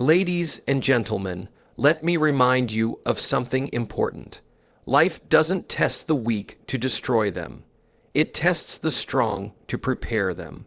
Ladies and gentlemen, let me remind you of something important. Life doesn't test the weak to destroy them. It tests the strong to prepare them.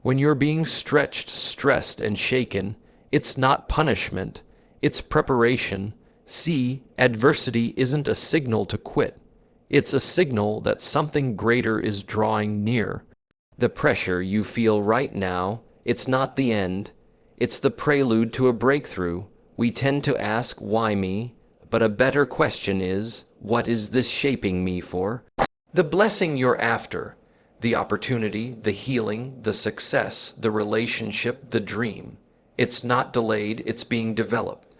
When you're being stretched, stressed, and shaken, it's not punishment, it's preparation. See, adversity isn't a signal to quit. It's a signal that something greater is drawing near. The pressure you feel right now, it's not the end. It's the prelude to a breakthrough. We tend to ask, why me? But a better question is, what is this shaping me for? The blessing you're after, the opportunity, the healing, the success, the relationship, the dream. It's not delayed, it's being developed.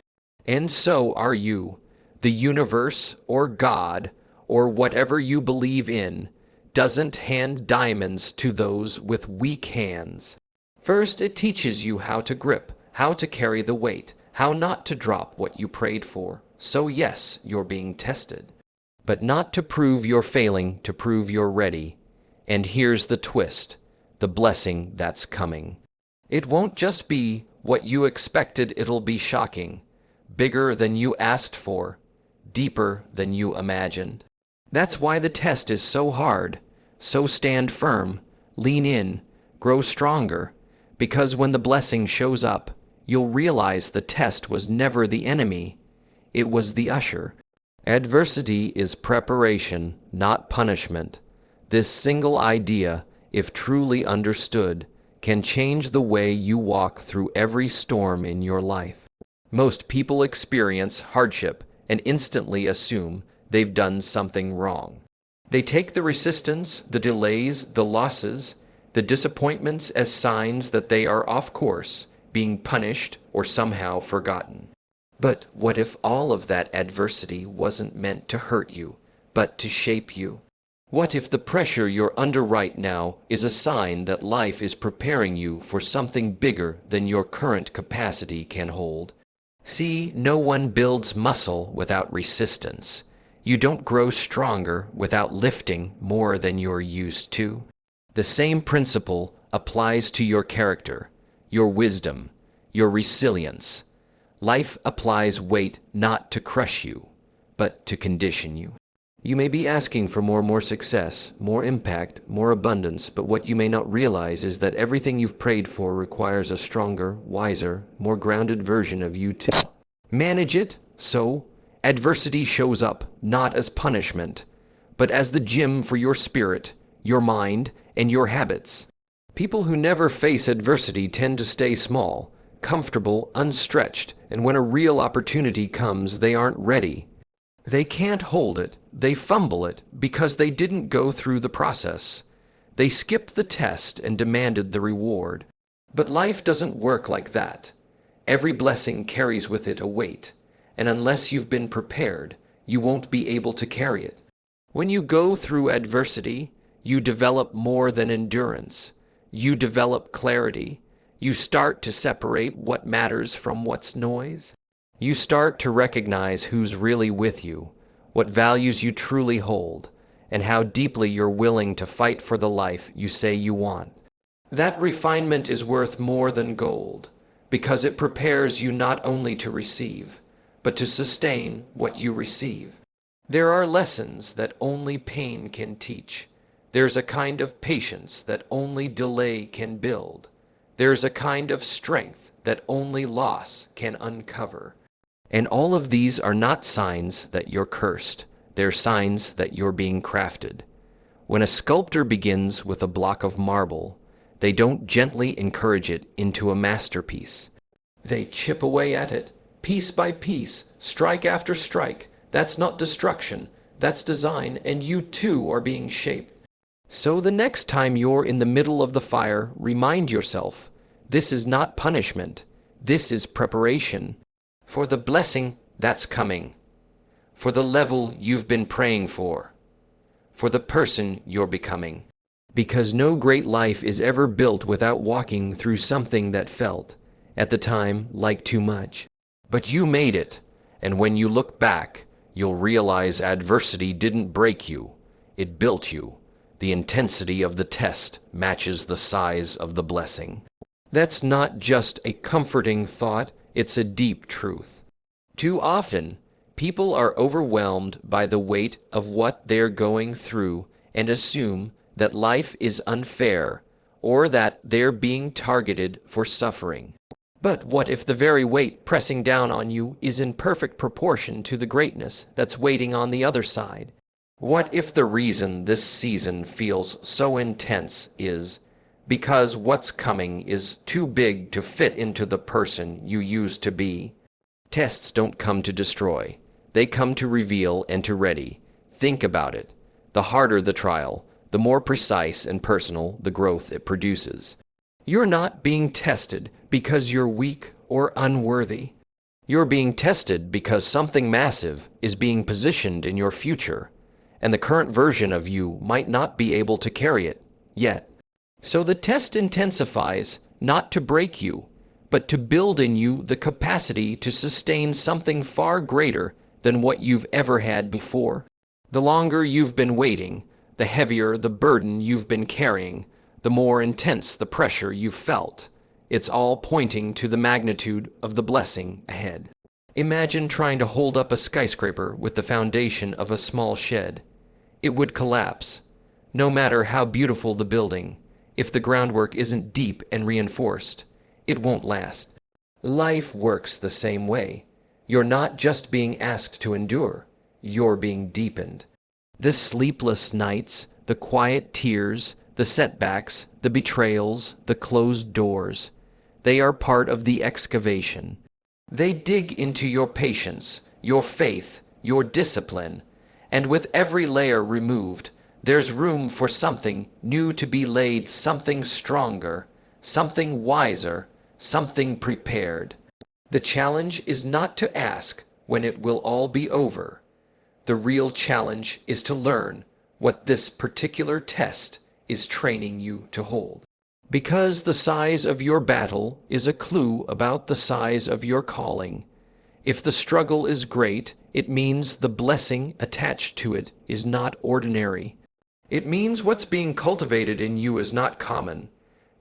And so are you. The universe, or God, or whatever you believe in, doesn't hand diamonds to those with weak hands. First, it teaches you how to grip, how to carry the weight, how not to drop what you prayed for. So yes, you're being tested. But not to prove you're failing, to prove you're ready. And here's the twist, the blessing that's coming. It won't just be what you expected, it'll be shocking, bigger than you asked for, deeper than you imagined. That's why the test is so hard. So stand firm, lean in, grow stronger, because when the blessing shows up, you'll realize the test was never the enemy, it was the usher. Adversity is preparation, not punishment. This single idea, if truly understood, can change the way you walk through every storm in your life. Most people experience hardship and instantly assume they've done something wrong. They take the resistance, the delays, the losses, the disappointments as signs that they are off course, being punished or somehow forgotten. But what if all of that adversity wasn't meant to hurt you, but to shape you? What if the pressure you're under right now is a sign that life is preparing you for something bigger than your current capacity can hold? See, no one builds muscle without resistance. You don't grow stronger without lifting more than you're used to. The same principle applies to your character, your wisdom, your resilience. Life applies weight not to crush you, but to condition you. You may be asking for more success, more impact, more abundance, but what you may not realize is that everything you've prayed for requires a stronger, wiser, more grounded version of you to manage it. So, adversity shows up not as punishment, but as the gym for your spirit, your mind, and your habits. People who never face adversity tend to stay small, comfortable, unstretched, and when a real opportunity comes, they aren't ready. They can't hold it, they fumble it, because they didn't go through the process. They skipped the test and demanded the reward. But life doesn't work like that. Every blessing carries with it a weight, and unless you've been prepared, you won't be able to carry it. When you go through adversity, you develop more than endurance. You develop clarity. You start to separate what matters from what's noise. You start to recognize who's really with you, what values you truly hold, and how deeply you're willing to fight for the life you say you want. That refinement is worth more than gold, because it prepares you not only to receive, but to sustain what you receive. There are lessons that only pain can teach. There's a kind of patience that only delay can build. There's a kind of strength that only loss can uncover. And all of these are not signs that you're cursed. They're signs that you're being crafted. When a sculptor begins with a block of marble, they don't gently encourage it into a masterpiece. They chip away at it, piece by piece, strike after strike. That's not destruction, that's design, and you too are being shaped. So the next time you're in the middle of the fire, remind yourself, this is not punishment, this is preparation. For the blessing that's coming, for the level you've been praying for the person you're becoming. Because no great life is ever built without walking through something that felt, at the time, like too much. But you made it, and when you look back, you'll realize adversity didn't break you, it built you. The intensity of the test matches the size of the blessing. That's not just a comforting thought, It's a deep truth. Too often, people are overwhelmed by the weight of what they're going through and assume that life is unfair or that they're being targeted for suffering. But what if the very weight pressing down on you is in perfect proportion to the greatness that's waiting on the other side? What if the reason this season feels so intense is because what's coming is too big to fit into the person you used to be? Tests don't come to destroy. They come to reveal and to ready. Think about it. The harder the trial, the more precise and personal the growth it produces. You're not being tested because you're weak or unworthy. You're being tested because something massive is being positioned in your future, and the current version of you might not be able to carry it yet. So the test intensifies not to break you, but to build in you the capacity to sustain something far greater than what you've ever had before. The longer you've been waiting, the heavier the burden you've been carrying, the more intense the pressure you've felt. It's all pointing to the magnitude of the blessing ahead. Imagine trying to hold up a skyscraper with the foundation of a small shed. It would collapse. No matter how beautiful the building, if the groundwork isn't deep and reinforced, it won't last. Life works the same way. You're not just being asked to endure, you're being deepened. The sleepless nights, the quiet tears, the setbacks, the betrayals, the closed doors, they are part of the excavation. They dig into your patience, your faith, your discipline, and with every layer removed, there's room for something new to be laid, something stronger, something wiser, something prepared. The challenge is not to ask when it will all be over. The real challenge is to learn what this particular test is training you to hold. Because the size of your battle is a clue about the size of your calling. If the struggle is great, it means the blessing attached to it is not ordinary. It means what's being cultivated in you is not common.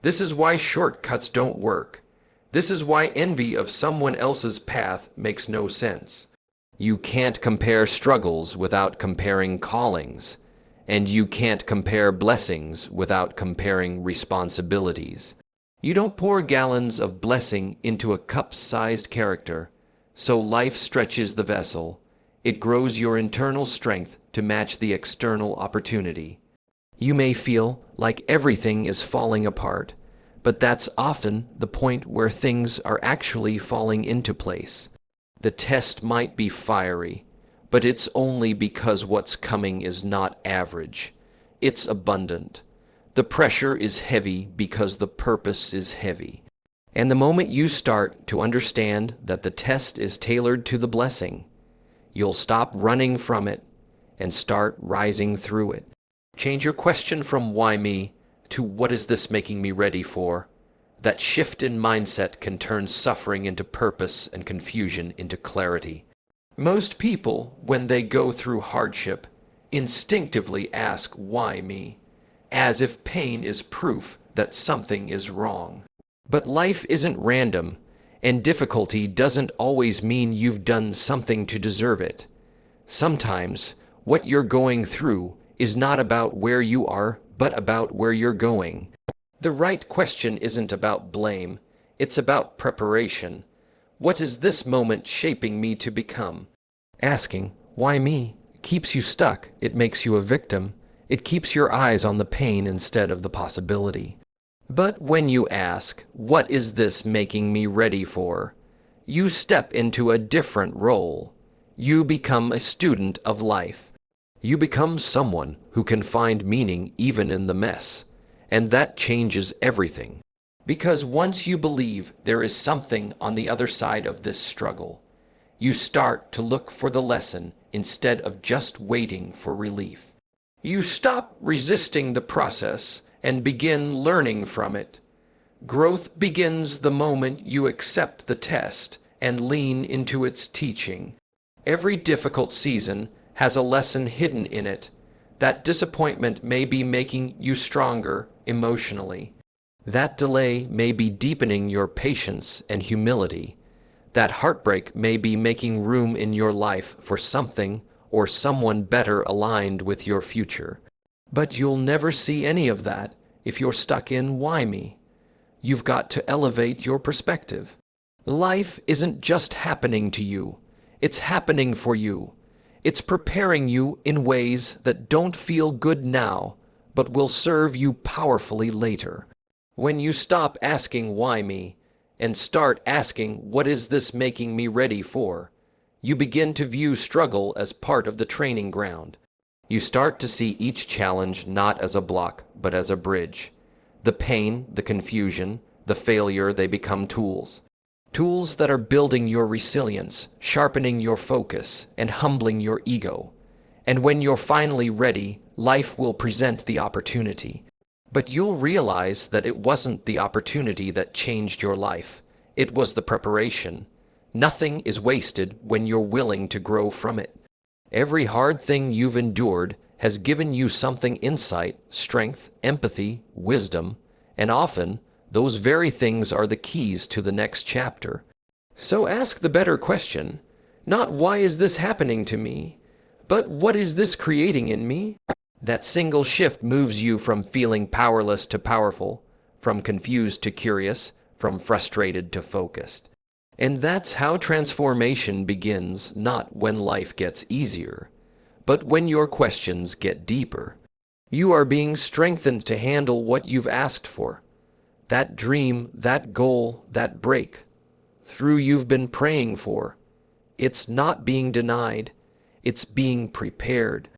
This is why shortcuts don't work. This is why envy of someone else's path makes no sense. You can't compare struggles without comparing callings, and you can't compare blessings without comparing responsibilities. You don't pour gallons of blessing into a cup-sized character, so life stretches the vessel. It grows your internal strength to match the external opportunity. You may feel like everything is falling apart, but that's often the point where things are actually falling into place. The test might be fiery, but it's only because what's coming is not average. It's abundant. The pressure is heavy because the purpose is heavy. And the moment you start to understand that the test is tailored to the blessing, you'll stop running from it and start rising through it. Change your question from why me to what is this making me ready for? That shift in mindset can turn suffering into purpose and confusion into clarity. Most people, when they go through hardship, instinctively ask, why me? As if pain is proof that something is wrong. But life isn't random, and difficulty doesn't always mean you've done something to deserve it. Sometimes, what you're going through is not about where you are, but about where you're going. The right question isn't about blame, it's about preparation. What is this moment shaping me to become? Asking, why me, keeps you stuck. It makes you a victim. It keeps your eyes on the pain instead of the possibility. But when you ask, what is this making me ready for? You step into a different role. You become a student of life. You become someone who can find meaning even in the mess. And that changes everything. Because once you believe there is something on the other side of this struggle, you start to look for the lesson instead of just waiting for relief. You stop resisting the process and begin learning from it. Growth begins the moment you accept the test and lean into its teaching. Every difficult season has a lesson hidden in it. That disappointment may be making you stronger emotionally. That delay may be deepening your patience and humility. That heartbreak may be making room in your life for something or someone better aligned with your future. But you'll never see any of that if you're stuck in why me. You've got to elevate your perspective. Life isn't just happening to you, it's happening for you. It's preparing you in ways that don't feel good now, but will serve you powerfully later. When you stop asking why me and start asking what is this making me ready for, you begin to view struggle as part of the training ground. You start to see each challenge not as a block, but as a bridge. The pain, the confusion, the failure, they become tools. Tools that are building your resilience, sharpening your focus, and humbling your ego. And when you're finally ready, life will present the opportunity. But you'll realize that it wasn't the opportunity that changed your life. It was the preparation. Nothing is wasted when you're willing to grow from it. Every hard thing you've endured has given you something: insight, strength, empathy, wisdom, and often those very things are the keys to the next chapter. So ask the better question, not why is this happening to me, but what is this creating in me? That single shift moves you from feeling powerless to powerful, from confused to curious, from frustrated to focused. And that's how transformation begins, not when life gets easier, but when your questions get deeper. You are being strengthened to handle what you've asked for. That dream, that goal, that breakthrough you've been praying for. It's not being denied, it's being prepared.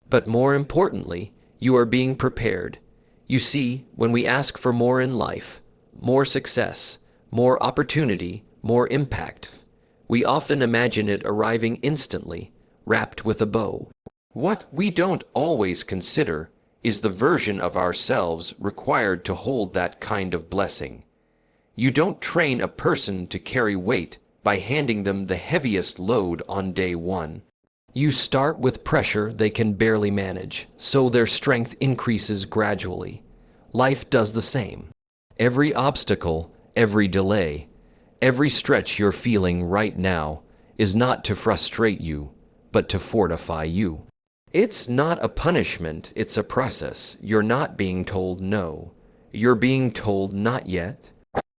But more importantly, you are being prepared. You see, when we ask for more in life, more success, more opportunity, more impact, we often imagine it arriving instantly, wrapped with a bow. What we don't always consider is the version of ourselves required to hold that kind of blessing. You don't train a person to carry weight by handing them the heaviest load on day one. You start with pressure they can barely manage, so their strength increases gradually. Life does the same. Every obstacle, every delay, every stretch you're feeling right now is not to frustrate you, but to fortify you. It's not a punishment, it's a process. You're not being told no. You're being told not yet.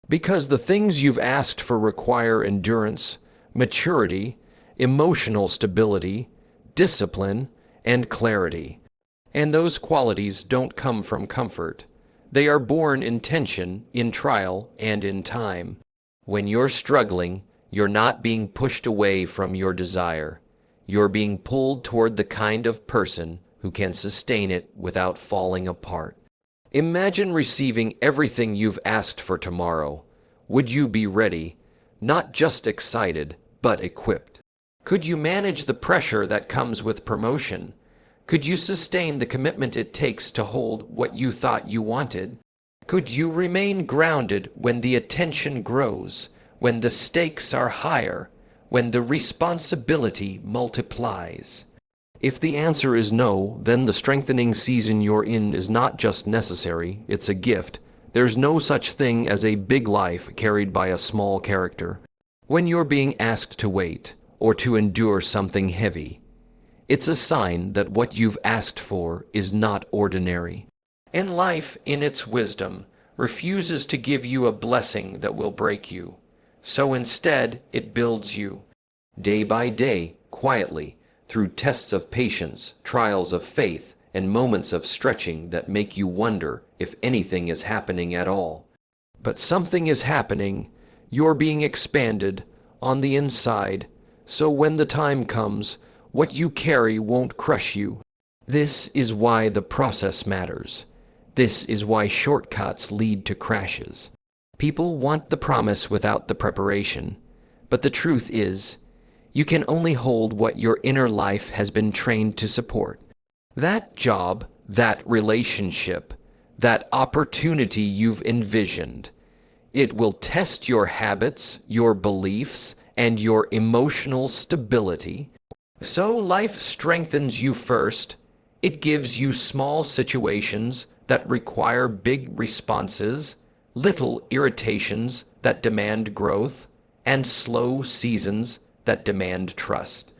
Because the things you've asked for require endurance, maturity, emotional stability, discipline, and clarity. And those qualities don't come from comfort. They are born in tension, in trial, and in time. When you're struggling, you're not being pushed away from your desire. You're being pulled toward the kind of person who can sustain it without falling apart. Imagine receiving everything you've asked for tomorrow. Would you be ready? Not just excited, but equipped. Could you manage the pressure that comes with promotion? Could you sustain the commitment it takes to hold what you thought you wanted? Could you remain grounded when the attention grows, when the stakes are higher, when the responsibility multiplies? If the answer is no, then the strengthening season you're in is not just necessary, it's a gift. There's no such thing as a big life carried by a small character. When you're being asked to wait, or to endure something heavy, it's a sign that what you've asked for is not ordinary. And life, in its wisdom, refuses to give you a blessing that will break you. So instead, it builds you, day by day, quietly, through tests of patience, trials of faith, and moments of stretching that make you wonder if anything is happening at all. But something is happening. You're being expanded on the inside, so when the time comes, what you carry won't crush you. This is why the process matters. This is why shortcuts lead to crashes. People want the promise without the preparation. But the truth is, you can only hold what your inner life has been trained to support. That job, that relationship, that opportunity you've envisioned. It will test your habits, your beliefs, and your emotional stability. So life strengthens you first. It gives you small situations that require big responses, little irritations that demand growth, and slow seasons that demand trust.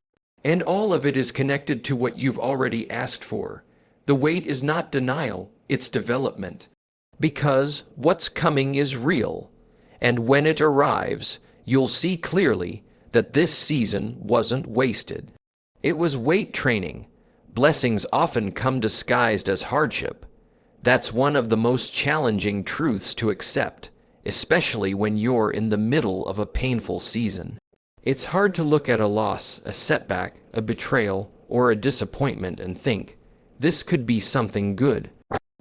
And all of it is connected to what you've already asked for. The wait is not denial, it's development. Because what's coming is real, and when it arrives, you'll see clearly that this season wasn't wasted. It was weight training. Blessings often come disguised as hardship. That's one of the most challenging truths to accept, especially when you're in the middle of a painful season. It's hard to look at a loss, a setback, a betrayal, or a disappointment and think, this could be something good.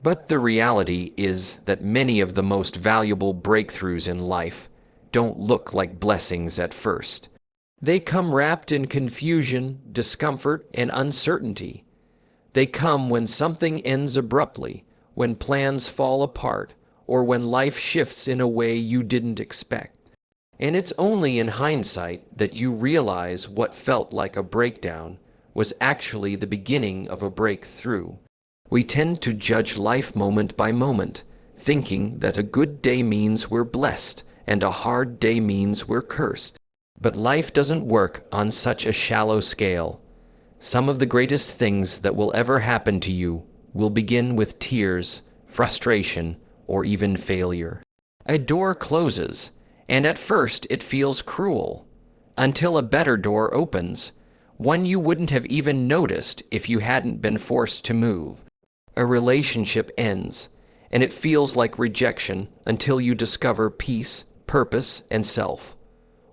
But the reality is that many of the most valuable breakthroughs in life don't look like blessings at first. They come wrapped in confusion, discomfort, and uncertainty. They come when something ends abruptly, when plans fall apart, or when life shifts in a way you didn't expect. And it's only in hindsight that you realize what felt like a breakdown was actually the beginning of a breakthrough. We tend to judge life moment by moment, thinking that a good day means we're blessed and a hard day means we're cursed. But life doesn't work on such a shallow scale. Some of the greatest things that will ever happen to you will begin with tears, frustration, or even failure. A door closes, and at first it feels cruel, until a better door opens, one you wouldn't have even noticed if you hadn't been forced to move. A relationship ends, and it feels like rejection until you discover peace, purpose, and self.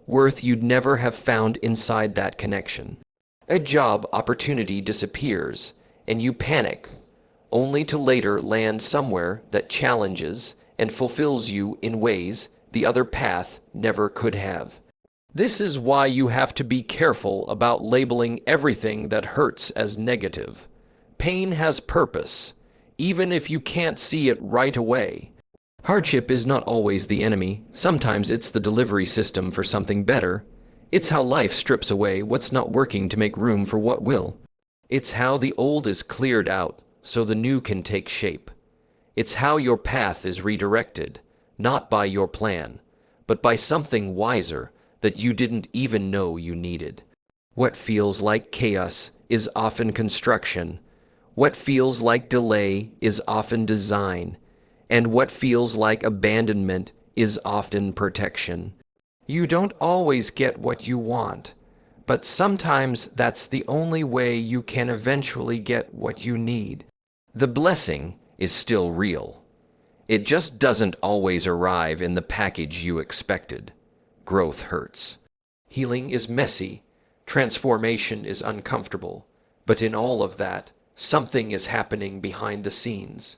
Worth you'd never have found inside that connection. A job opportunity disappears, and you panic, only to later land somewhere that challenges and fulfills you in ways the other path never could have. This is why you have to be careful about labeling everything that hurts as negative. Pain has purpose, even if you can't see it right away. Hardship is not always the enemy. Sometimes it's the delivery system for something better. It's how life strips away what's not working to make room for what will. It's how the old is cleared out so the new can take shape. It's how your path is redirected, not by your plan, but by something wiser that you didn't even know you needed. What feels like chaos is often construction. What feels like delay is often design. And what feels like abandonment is often protection. You don't always get what you want, but sometimes that's the only way you can eventually get what you need. The blessing is still real. It just doesn't always arrive in the package you expected. Growth hurts. Healing is messy. Transformation is uncomfortable. But in all of that, something is happening behind the scenes.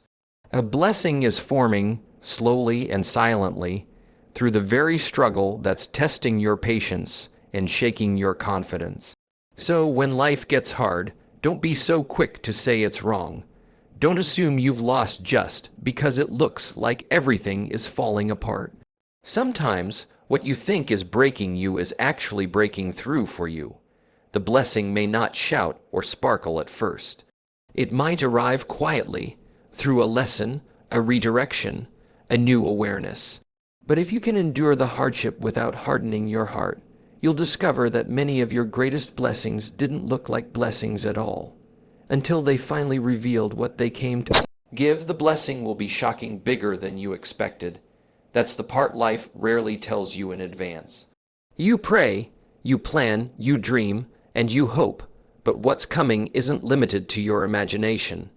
A blessing is forming, slowly and silently, through the very struggle that's testing your patience and shaking your confidence. So when life gets hard, don't be so quick to say it's wrong. Don't assume you've lost just because it looks like everything is falling apart. Sometimes what you think is breaking you is actually breaking through for you. The blessing may not shout or sparkle at first. It might arrive quietly, through a lesson, a redirection, a new awareness. But if you can endure the hardship without hardening your heart, you'll discover that many of your greatest blessings didn't look like blessings at all, until they finally revealed what they came to give. The blessing will be shocking bigger than you expected. That's the part life rarely tells you in advance. You pray, you plan, you dream, and you hope, but what's coming isn't limited to your imagination.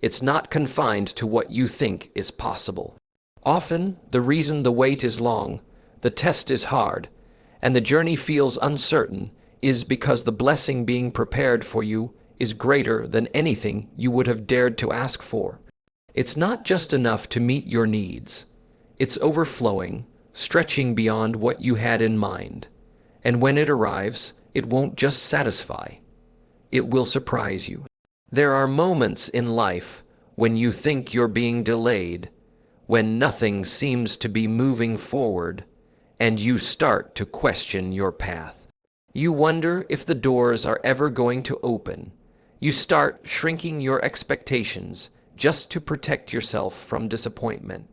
It's not confined to what you think is possible. Often, the reason the wait is long, the test is hard, and the journey feels uncertain is because the blessing being prepared for you is greater than anything you would have dared to ask for. It's not just enough to meet your needs. It's overflowing, stretching beyond what you had in mind. And when it arrives, it won't just satisfy. It will surprise you. There are moments in life when you think you're being delayed, when nothing seems to be moving forward, and you start to question your path. You wonder if the doors are ever going to open. You start shrinking your expectations just to protect yourself from disappointment.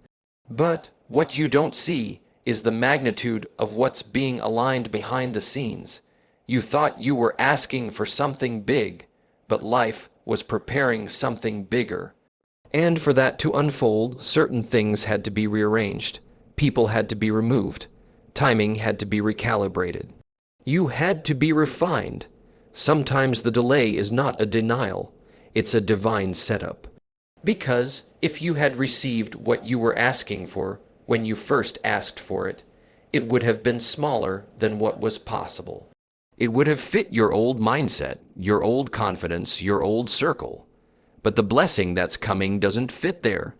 But what you don't see is the magnitude of what's being aligned behind the scenes. You thought you were asking for something big, but life was preparing something bigger. And for that to unfold, certain things had to be rearranged. People had to be removed. Timing had to be recalibrated. You had to be refined. Sometimes the delay is not a denial, it's a divine setup. Because if you had received what you were asking for when you first asked for it, it would have been smaller than what was possible. It would have fit your old mindset, your old confidence, your old circle. But the blessing that's coming doesn't fit there.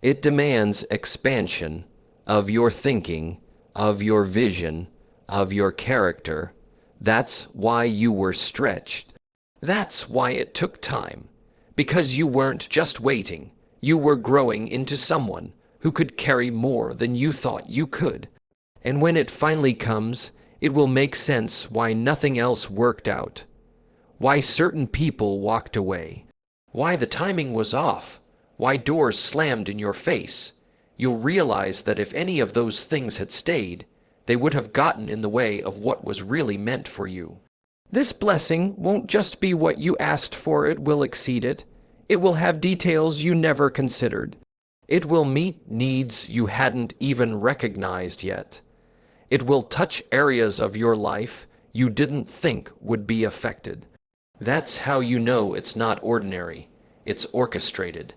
It demands expansion of your thinking, of your vision, of your character. That's why you were stretched. That's why it took time. Because you weren't just waiting. You were growing into someone who could carry more than you thought you could. And when it finally comes, it will make sense why nothing else worked out. Why certain people walked away. Why the timing was off. Why doors slammed in your face. You'll realize that if any of those things had stayed, they would have gotten in the way of what was really meant for you. This blessing won't just be what you asked for, it will exceed it. It will have details you never considered. It will meet needs you hadn't even recognized yet. It will touch areas of your life you didn't think would be affected. That's how you know it's not ordinary. It's orchestrated.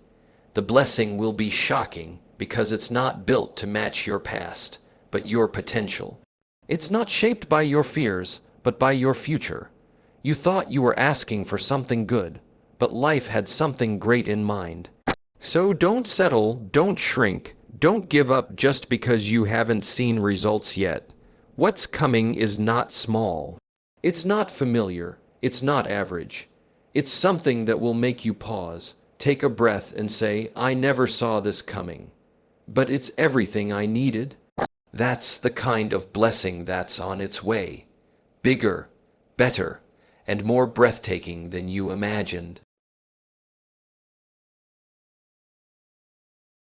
The blessing will be shocking because it's not built to match your past, but your potential. It's not shaped by your fears, but by your future. You thought you were asking for something good, but life had something great in mind. So don't settle, don't shrink, don't give up just because you haven't seen results yet. What's coming is not small. It's not familiar. It's not average. It's something that will make you pause, take a breath and say, I never saw this coming. But it's everything I needed. That's the kind of blessing that's on its way. Bigger, better, and more breathtaking than you imagined.